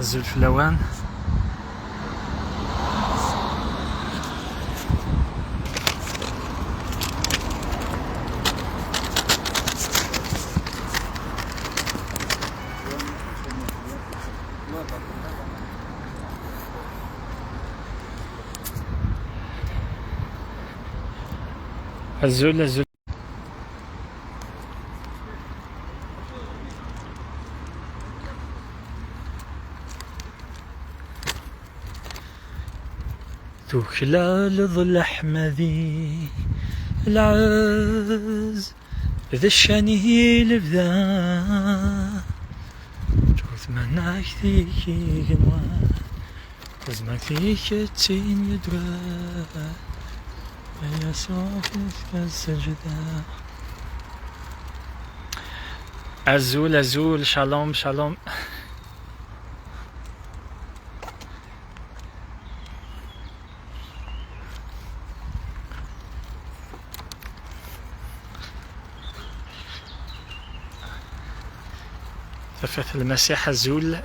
azul flawan. azul azul. تخلال ظل أحمدي العز ذا الشانه لبدا جوز منعك ذيكي جنوا وزمك ذيك تين يدرى يا صافي السجدة. azul azul. Shalom shalom. ثفت المسيح azul.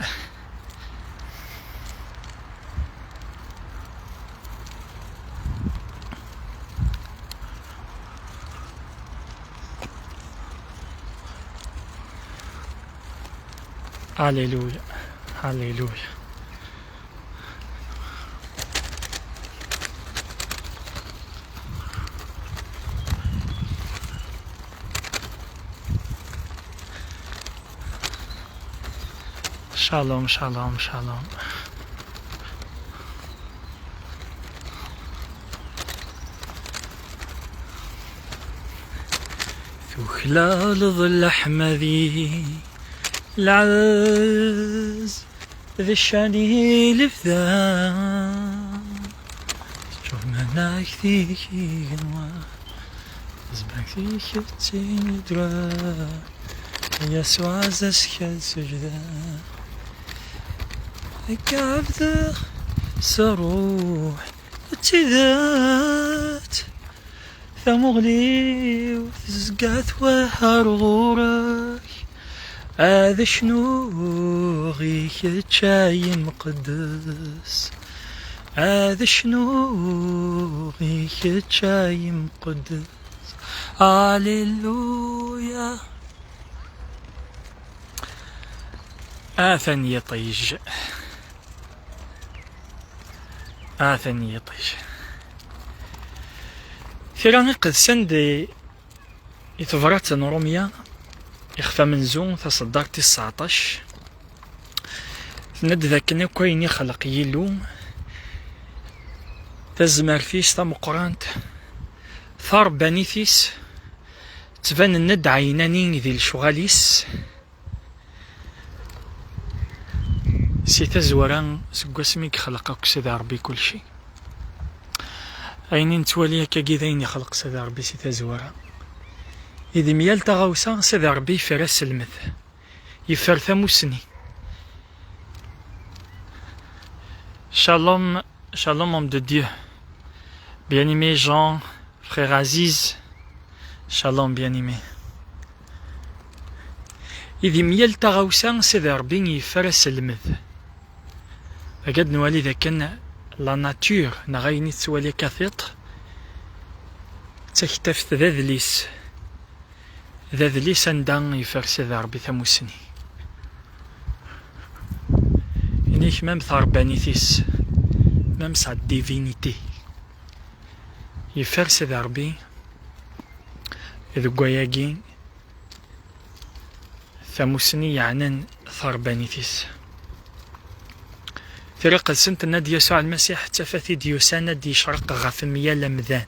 هاليلويا هاليلويا. شالوم شالوم شالوم. خلال ظل أحمدي العز ذي الشانه لفذا شوف مناك ذيكي جنوا زباك ذيك التين يدرى يسوع زسك السجدة كعبد سروح وتذات ثمغلي وتزقات وهار غورك هذا شنو غيك تشاي مقدس هذا شنو غيك تشاي مقدس. هاليلويا. آثن يطيج آثن يطيج. ثيراني قد سندي يتفرات روميا يخفى من زون تصدرت 19 ند ذاك كوين يخلق يلو تزمر فيس تمقرانت ثار بانيثيس تبان الند عيناني ذي الشغاليس سي تزوران سقسميك خلقك سيدي ربي كل شي عينين تواليك كيداين يخلق سيدي ربي سي تزوران إذا ميال تغاوسا سيدي ربي يفرس المذ يفر ثموسني. Shalom, shalom homme de Dieu, bien-aimé Jean, frère Aziz, shalom bien-aimé. إذا ميال تغاوسا سيدي ربي يفرس المذ أقد نوالي ذا كان لا ناتور نغايني تسوالي كثيط تكتفت ذا ذليس ذا ذليس عندان يفرس ذا ربي ثموسني إنيك مام ثاربانيثيس مام سعد ديفينيتي يفرس ذا ربي إذ قوياقين ثموسني يعنان ثاربانيثيس. فريق السنت نادي يسوع المسيح تفاثي ديوسانا دي شرق غفمية لمذان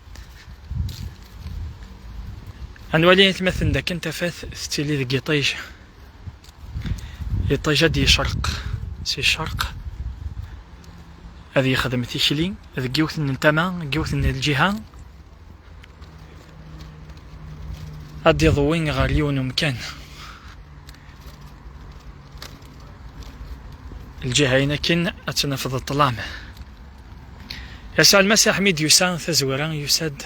أنوالي يتمثل ذاك انت فاث ستيلي ذي يطيج يطيج دي شرق سي الشرق هذه يخدم تيشلي ذي جيوث من التما جيوث من الجهة هادي ضوين غاليون مكان الجهة ينكن أتنفذ الظلام. يسوع المسيح ميد يسان ثزوران يساد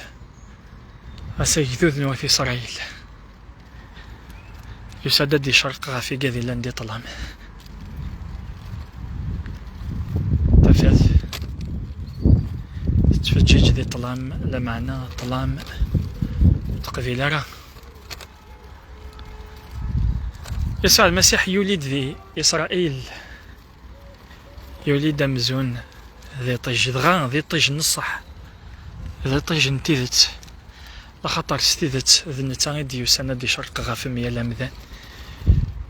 أسيذوذ نوثي إسرائيل يساد دي شرق غافي قاذي لندي طلام تفجيج ذي طلام لا معنى طلام تقبيل راه يسوع المسيح يولد في إسرائيل، يولد مزون ذي طيج دغا ذي طيج نصح ذي طيج نتيذت لخاطر ستيذت ذي نتا ديوسانا دي شرق غاف ميال أمذان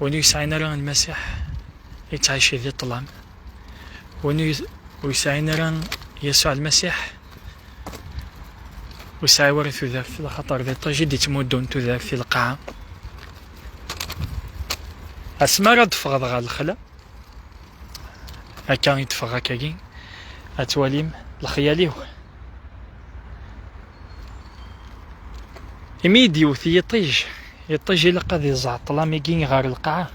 ونو يسعين راه المسيح يتعيش ذي طلام ونو يسعين راه يسوع المسيح ويسعي ورث ذاك لخاطر ذي طيج دي تمودون ذاك في القاعة اسما راه تفغض غا الخلا هكا يتفغ هكاكي اتواليم الخياليو يميد يوثي يطيج إلا قد يزع طلاميكين غار القاعة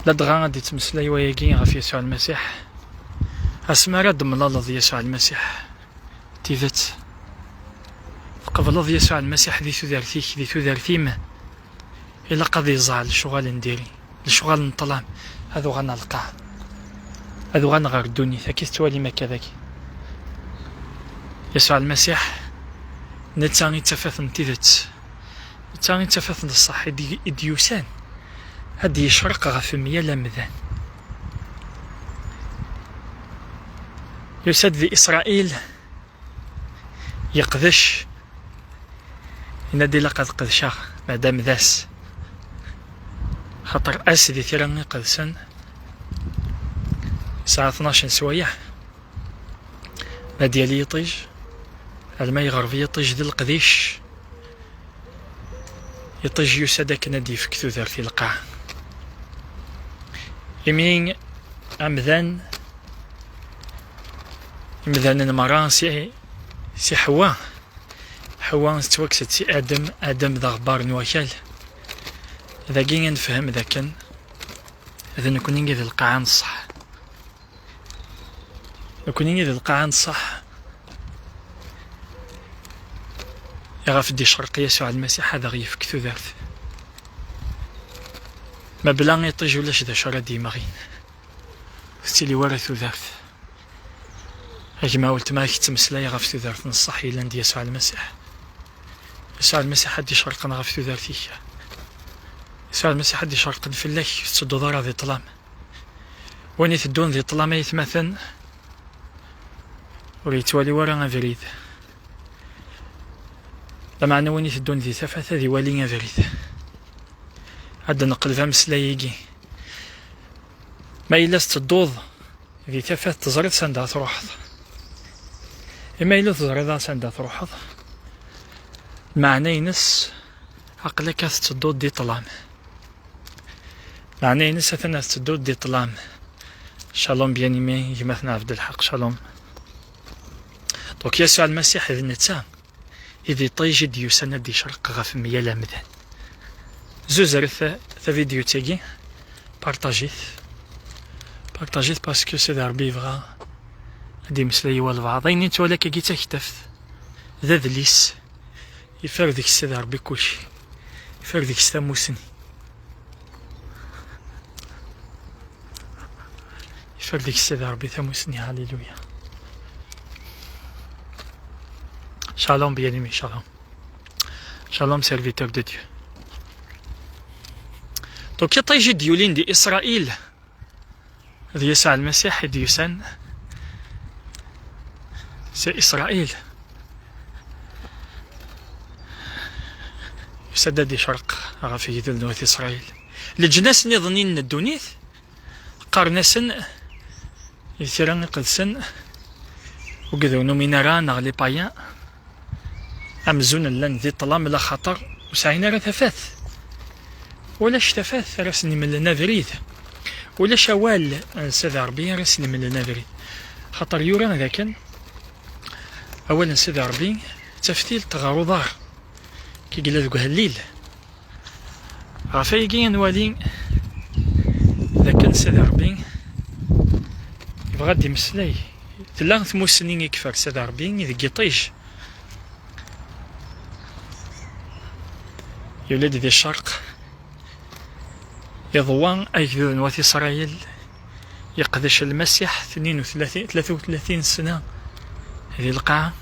لا دغا غادي تمسلاي وياكين غاف يسوع المسيح اسما راه دملاض يسوع المسيح تيفت قبل يسوع المسيح ذي ثوذارثيك ذي ثوذارثيم إلا قد يزع الشغال نديري الشغال نطلام هذو غنلقاه هذو غنغار الدنيا ثاكي توالي ما كذاك يسوع المسيح نتاني تفاث نتيذت نتاني تفاث الصح إديوسان هادي يشرق غاف ميال أمذان يسد في إسرائيل يقذش ينادي لقد قذشا مادام ذاس خاطر أس ذي ثيران قذسن الساعة 12 سوايع ما ديالي يطيج الماء غربي يطيج ذي القذيش يطيج يسادك نادي في كثو ذار في القاع يمين أمذان المران سي حواء توكست سي آدم ذا غبار نواكال إذا كين نفهم إذا كان إذا نكون نجي ذي القاعة نصح نكون نجي ذي القاعة نصح يغاف دي شرق يسوع المسيح هذا غيف كثو ذارث ما بلا يطيج ولاش ذا شرا ديما غين ستيلي ورثو ذارث هاكي قلت ما كتمسلا يغاف ثو ذارث نصح إلا ندي يسوع المسيح يسوع المسيح هادي شرقنا غاف ثو ذارثيك يسوع المسيح هادي شرقن في الله تسدو ضرا ذي طلام وين تدون ذي طلام يتمثل وريتوالي ورا فريد لما أنا وين تدون ذي ثفث ذي والي فريد هاد نقل فهم سلايقي ما إلا ستدوض ذي ثفث تزرد سندا تروحض إما إلا تزرد سندا تروحض معنى ينس عقلك تدود دي طلام معنى ينس أثناء تدود دي طلام شالوم بيانيمي يمثنا عبد الحق شالوم دوك يسوع المسيح إذ نتا إذ طيج ديو سنة دي شرق غاف ميال أمذان زوزرث فيديو تيجي بارتاجيث باسكو سي ربي بغا هادي مسلاي والبعض أين نتوالى كي تكتفت ذا ذليس يفر ديك السيد ربي كلشي يفر ديك الساموسني يفر ديك السيد ربي ثاموسني هاليلويا شالوم bien-aimé شالوم سيرفيتور دو ديو دوك يطيجي ديولين دي إسرائيل ذي يسوع المسيح ديوسان سي إسرائيل يسدد دي شرق غافي ذو نوث إسرائيل لجناس نظنين الدونيث قرنسن يثيران قدسن وكذو نوميناران غلي بايان أمزون اللان ذي طلام لا خطر وسعينا راه ثفاث ولا اشتفاث راسني من لنا فريد ولا شوال سيدي ربي راسني من لنا فريد خاطر يورا ذا كان أولا سيدي ربي تفتيل تغارو ضار كي قال ذوك هالليل غافايكي نوالي ذا كان سيدي ربي يبغى دي مسلاي تلا ثموسنين يكفر سيدي ربي إذا يطيج يولد ذي الشرق يضوان أيكذو نواثي إسرائيل يقدش المسيح 33 سنة هذه القاعة.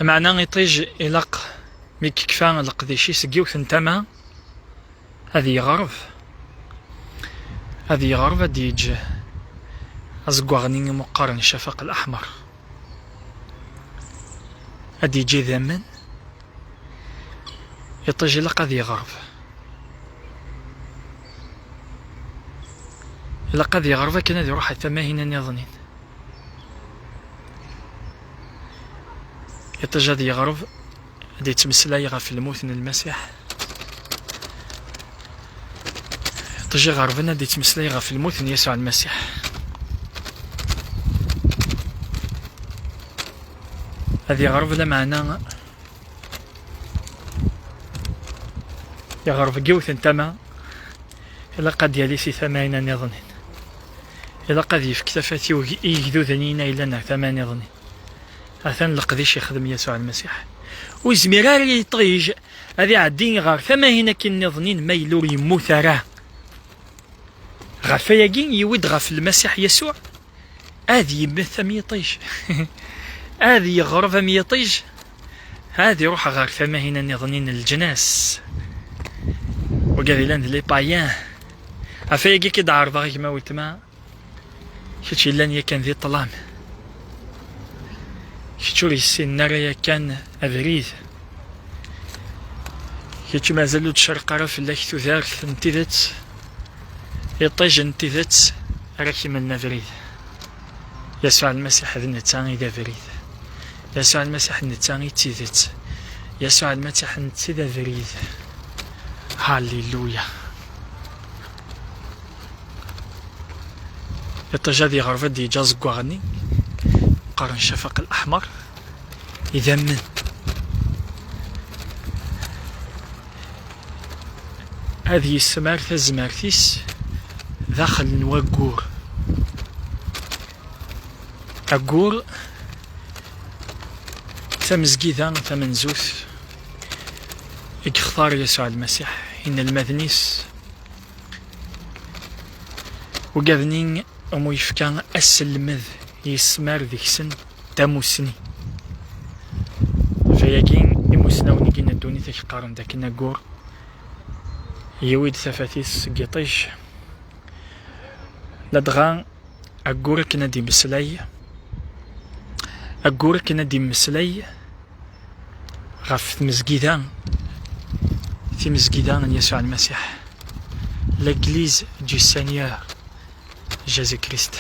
معنا يطيج إلاق مي كيكفا القديشي سقيوث نتاما هذه يغرف هذه يجي أزقوغني مقارن الشفق الأحمر هذه يجي ذمن يطيج إلاق هذه يغرف إلاق هذه يغرف كان هذه يروح حتى ما هنا يظنين يطيج هذه يغرف هذه تمسلا في الموت المسيح تجي غربنا دي تمسلي في الموت يسوع المسيح. هذه غرب لا معنى يا غرب جوث انتما إلا قد يليسي 80 نظن إلا قد يفكتفاتي ويجدو ذنينا إلا 8 نظن أثان لقديش يخدم يسوع المسيح وزميراري يطيج هذه عدين غار 80 كن نظنين ما يلور يموت راه غفاياكين يود غف المسيح يسوع هذه يمث ميطيج هذه يغرف ميطيج هذه يروح غار فما هنا نظنين الجناس وقال لي بايان غفاياكي كي دعرضا كما قلت ما شتي لان يكن ذي طلام شتوري السن نرى كان أفريد شتي مازالو تشرق في الله تذارث انتذت يطيج انتذت راكي من نفريد يسوع المسيح هذا نتاني ذا فريد يسوع المسيح نتاني تيذت يسوع المسيح نتذا فريد هاليلويا يطيج هذه غرفة دي جاز قواني قرن الشفق الأحمر إذا من هذه السمارثة الزمارثيس داخل نوقور أقور تمزقيدا تمنزوث اختار يسوع المسيح إن المذنيس وقاذنين أمو يفكان أسلمذ يسمار ذيك سن تاموسني فياكين يموسنا ونيكين الدوني تيقارن داك نقور يويد ثفاثيس قيطيش لدغان أقور كنا دي مسلي أقور كنا دي مسلي غف مزقيدان في مزقيدان يسوع المسيح l'église du Seigneur Jésus-Christ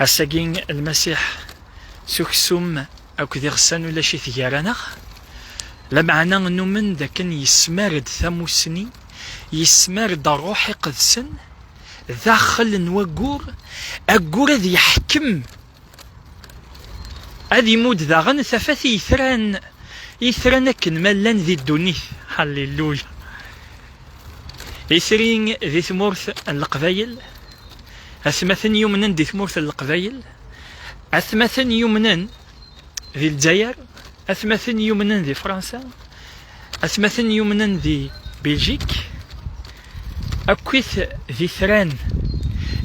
أساقين المسيح سكسوم أو كذي غسان ولا شي ثيارانا لمعنا نؤمن ذاكن يسمارد ثاموسني يسمارد روحي قدسن داخل نوقور أقور ذي يحكم هذي مود ذاغن ثفاثي يثران كن مالان ذي الدنيا هاليلويا يثرين ذي ثمورث القبايل أثمثن يمنن ذي ثمورث القبايل أثمثن يمنن ذي الجزائر أثمثن يمنن ذي فرنسا أثمثن يمنن ذي بلجيك أكويث ذي ثران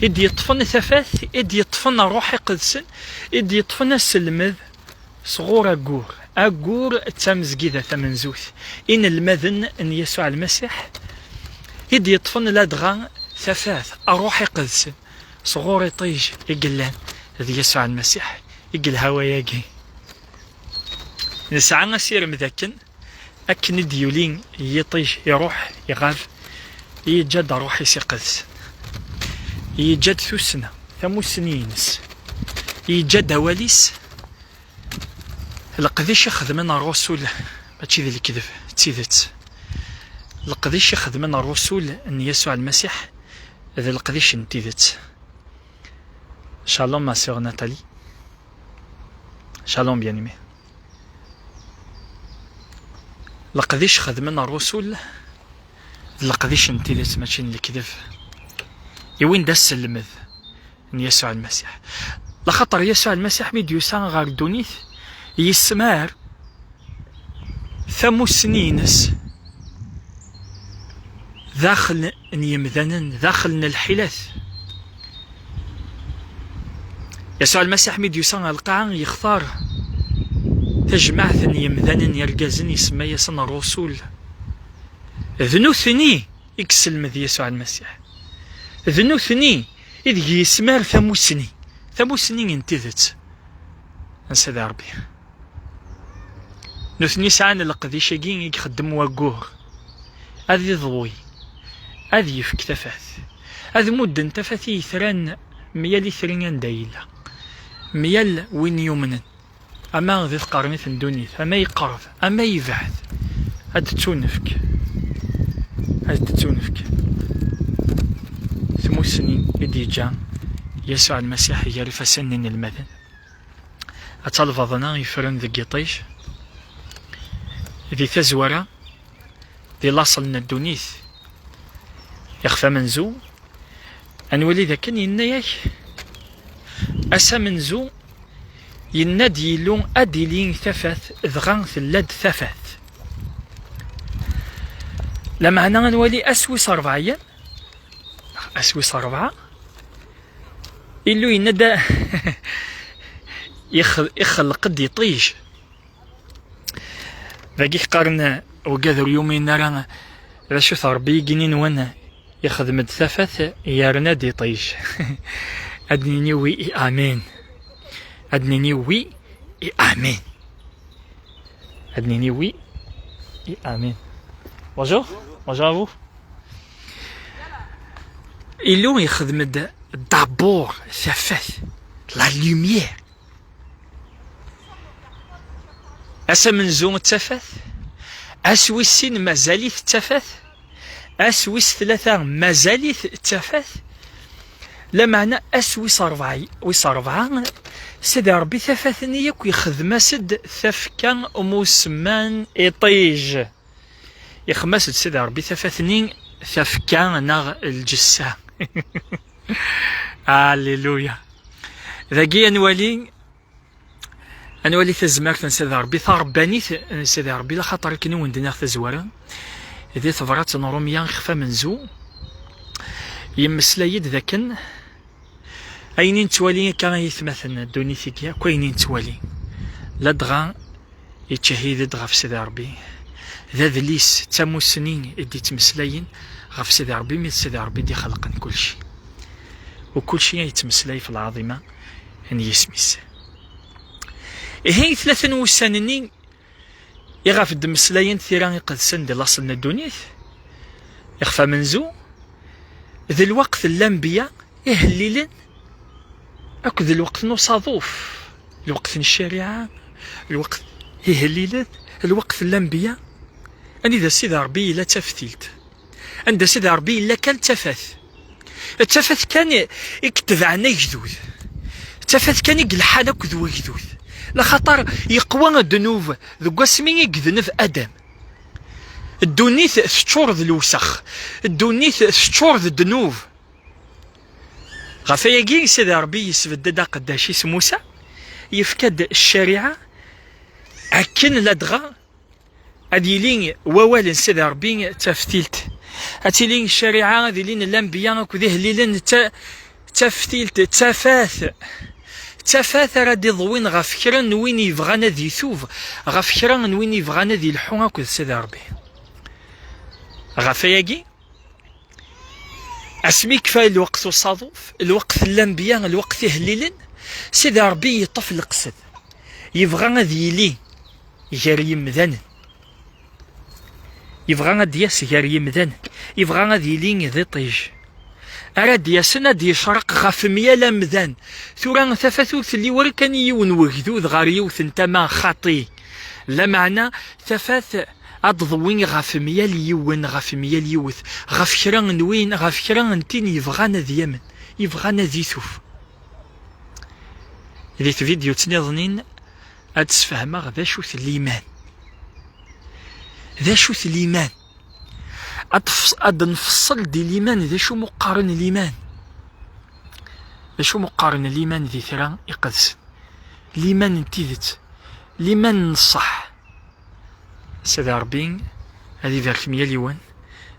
إدي يطفن ثفاث إدي يطفن روحي قدسن إدي يطفن السلمذ صغور أقور تامزقيدة ثمنزوث إن المذن إن يسوع المسيح إدي يطفن لادغان ثفاث أروحي قدسن صغور يطيج يقلان ذي يسوع المسيح يقل هواياكي نسعى نسير مذاكن أكن ديولين يطيج يروح يغاف يجد روحي سيقدس يجد ثسنة ثموسنينس يجد هواليس القديش يخدمنا الرسول ماشي ذي الكذب تيذت القديش يخدمنا الرسول ان يسوع المسيح ذي القديش نتيذت. Shalom ma sœur Nathalie. Shalom bien-aimé. القديش خدمنا الرسول لقديش انت ذات ماشي الكذب يوين دا السلمذ من يسوع المسيح. لخطر يسوع المسيح ميديوسان غار دونيث يسمار ثمو سنينس داخل يمذنن داخل الحلث. يسوع المسيح ميديوسان القاعة يختار تجمع يمذنن يرقزن يسمى يسن الرسول ذنوثني يكسل مذ يسوع المسيح ذنوثني إذ يسمار ثموسني انتذت نسيد ربي نوثني ساعان لقديش يجين يخدم وقور هذي ضوي هذي يفك تفاث هذي مدن تفاثي ثران ميال ثرين دايلة ميال وين يومن أما ذي قرنيث دونيث أما يقرض أما يبعث هاد تونفك ثموسني إدي جان يسوع المسيح يعرف سنن المذن أتلفظنا يفرن ذي قطيش ذي تزورة ذي لاصل ندونيث يخفى منزو أنولي ذا كان ينايك أسا منزو ينادي لون أديلين ثفث ذغان ثلاد ثفث لما أنا نولي أسوس 4 أيام أسوس 4 إلو ينادى يخلق دي طيش ذاكي قارن وقاذر يومين نرى رشو ثربي جنين وانا يخدم الثفث يارنا دي طيش أدنيني وي آمين أدنيني وي آمين أدنيني وي آمين Bonjour, bonjour à vous. إلو يخدم d'abord ثفث la lumière. أسا منزوم التفث أسويسين مازاليث التفث أسويس 3 مازاليث التفث لا معنى أسويس 4 سيدي ربي ثفثني ياك يخدم سد ثفكا موسمان إطيج يخمس سيدي ربي ثفثني ثفكا نغ الجسة هاليلويا ذاكي أنوالي تزمارت سيدي ربي ثربانيث سيدي ربي لخاطر كنو وندنا تزوارا إذا ثبرات نروميا خفا منزو يمسلايد ذاكن أينين توالي كان يتمثل دونيثيكيا كوينين توالي لا دغا يتشهيد دغا في سيدي ربي ذا ذليس تامو سنين إدي تمسلاين غف سيدي ربي ميت سيدي ربي دي خلقن كل شيء وكل شيء يتمسلاي في العظيمة أن يسميس هي 3 وسنين يغاف الدمسلاين ثيران يقدسن دي لاصلنا الدونيث يخفى منزو ذي الوقت الأنبياء يهللن أكو ذي الوقت نصادوف الوقت الشريعة الوقت يهللن الوقت الأنبياء أني ذا سيدي ربي لا تفتيلت عند سيدي ربي لا كان التفث كان يكتب عنا جدود التفث كان يقلحان أكو ذو جدود لخطر يقوى الذنوب ذو قسمين يقذنف أدم الدونيث تشور ذي الوسخ الدونيث تشور ذي الذنوب غفا يجي سيدي ربي يسفد قداش موسى يفكد الشريعة أكن لدغا أديلين ووالن سيدي ربي تفتيلت أتيلين الشريعة ذيلين الأنبياء وذيه ليلن تفتيلت تفاث راه ضوين غف كرا وين يبغانا ذي ثوف غف كرا وين يبغانا ذي الحون كذ سيدي ربي غفا يجي اسمي كفاية الوقت الصادوف الوقت الأنبياء الوقت يهللن سيدي ربي يطف القصد يبغى ذي لي يجري مذن يبغى دياس يجري مذن يبغى ذي لي ذي طيج أراد ياسنا دي يشرق غف ميال مذن ثورا ثفثوث اللي ورا كان يون وجدود غار يوث انتما خاطي لا معنى ثفث أضوين غف ميال يون غف ميال يوث غف كران نوين غف كران انتين يبغانا ذي يمن يبغانا ذي ثوف ذي فيديو تنظنين أتسفهمغ ذا شوث الإيمان ذا شوث الإيمان أد نفصل دي الإيمان ذي شو مقارن الإيمان، ذي شو مقارن الإيمان ذي ثرا يقدس الإيمان انتيذت الإيمان الصح. سيدي ربي هذه ذاك 100 ليوان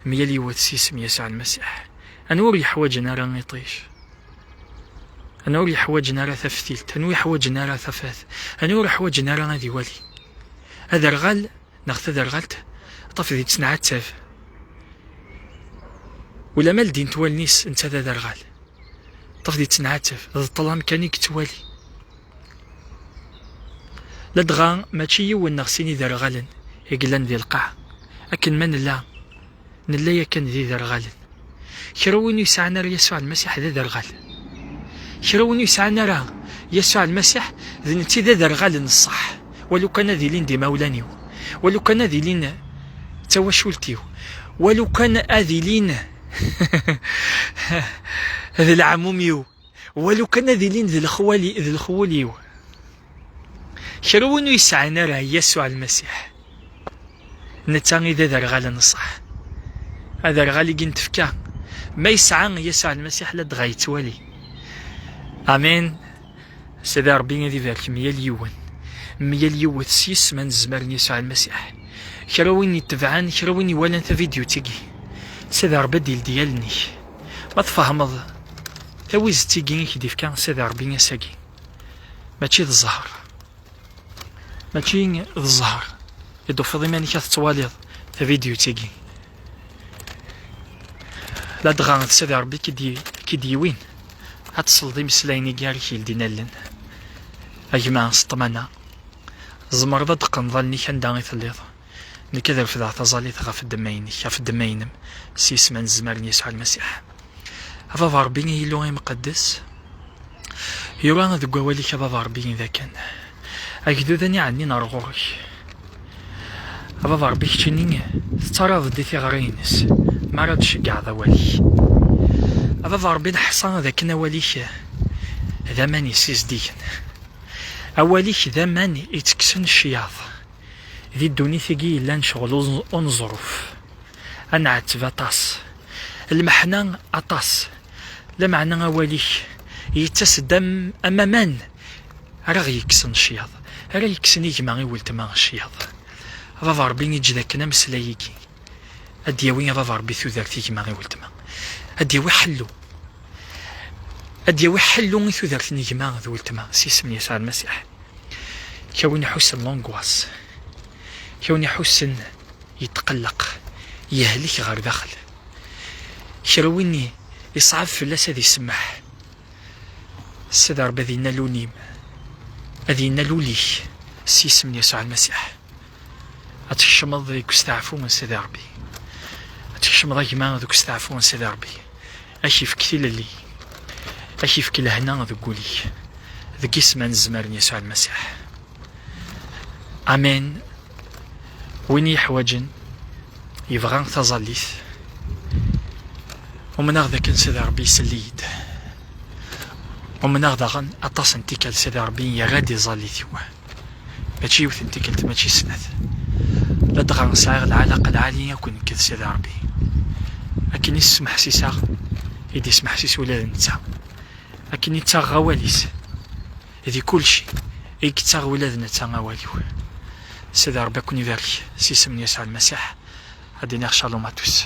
100 ليوان سيسم يسوع المسيح. أنا وري حواجنا راه يطيش، أنا وري حواجنا راه ثفتيلت، أنا وري حواجنا راه ثفاث، أنا وري حواجنا راه غادي والي. هذا رغال ناخذ هذا رغالت طف ذي تسنعات تاف ولا مال دين توالنيس انت هذا رغال طف ذي تسنعات تاف هذا الطلام كانيك توالي. لا دغا ماشي يون نغسيني ذا رغالن يقلن ذي القاع، لكن من لا نلا كان ذي ذا رغالن. كراوين يسعنا راه يسوع المسيح ذا رغال، كراوين يسعنا راه يسوع المسيح ذي نتي ذا رغالن الصح. ولو كان ذي لين دي مولانيو، ولو كان ذي لين تواشولتيو، ولو كان ذي لين ذي العموميو، ولو كان ذي لين ذي الخواليو. كراوين يسعنا راه يسوع المسيح نتاني ذا رغالن الصح. هذا رغالي كي نتفكا ما يسعى يسوع المسيح لا دغا يتوالي. امين. سيدي ربي غادي يبارك 100 ليوان 100 ليوان سيس من زمرني يسوع المسيح. كراوين يتبعان كراوين يوالن في فيديو تيجي سيدي ربي ديالني ما تفهمض تويز تيجي كي ديفكا سيدي ربي نساكي ماشي ذا الزهر، ماشي ذا الزهر يدو في ضماني كتواليض في فيديو تيجي لا دغا سيدي ربي كي ديوين هتصل دي مسلايني كاري كي لدينا لن أجمع سطمانا زمر ذا دقن ظلني كان داغي ثليض نكذا في ذا تظالي ثغا في الدمايني في الدماينم سيس من زمرني يسوع المسيح. هذا ربي يلوغي مقدس يرانا ذو قوالي كذا ربي ذا كان أكدو ذاني عني نارغوري. هذا ربي كتني ترى دي ثغرينس ما رادش كاع ذا والي. هذا ربي الحصان ذاك نواليك ذا ماني سيس ديكن أوليك ذا ماني يتكسن الشياط ذي الدوني ثقي إلا نشغل ونظروف أنا عتب أطاس المحنة أطاس لا معنى أوليك يتسدم أما من راه يكسن الشياط راه يكسن يجمع ولتما الشياط. هذا ربي يجي ذاك نمسلايكي أدياوي هذا ربي ثوذاك يجمع ولتما أدياوي حلو أدياوي حلو ثوذاك يجمع ولتما سيسمني يسوع المسيح. كون يحسن لونغواس كون يحسن يتقلق يهلك غير داخل كرويني يصعب في الناس هذي يسمح السيد ربي ذي نالونيم هذي نالولي سيسم يسوع المسيح. أتكشمض ذيك استعفو من سيد ربي أتكشمض ذيك ما ذوك استعفو من سيد ربي أشي في كثير اللي أشي في كل هنا ذو قولي ذيك اسم نزمر يسوع المسيح. امين. وين يحوجن يبغى تظليث ومن هذا كان سيدي ربي سليد ومن هذا غن اطاس انتيكال سيدي ربي يا غادي ظليث ماشي يوث انتيكالت ماشي سنث لا دغا صايغ العلاقه العاليه يكون كذا سيدي ربي لكن يسمح سيسا يدي يسمح سيس ولا نتا لكن يتاغ واليس هذي كلشي يكتاغ ولادنا تا واليو. سيدي ربي كون يبارك سيسمني يسوع المسيح. هادي نير شالوم ا توس.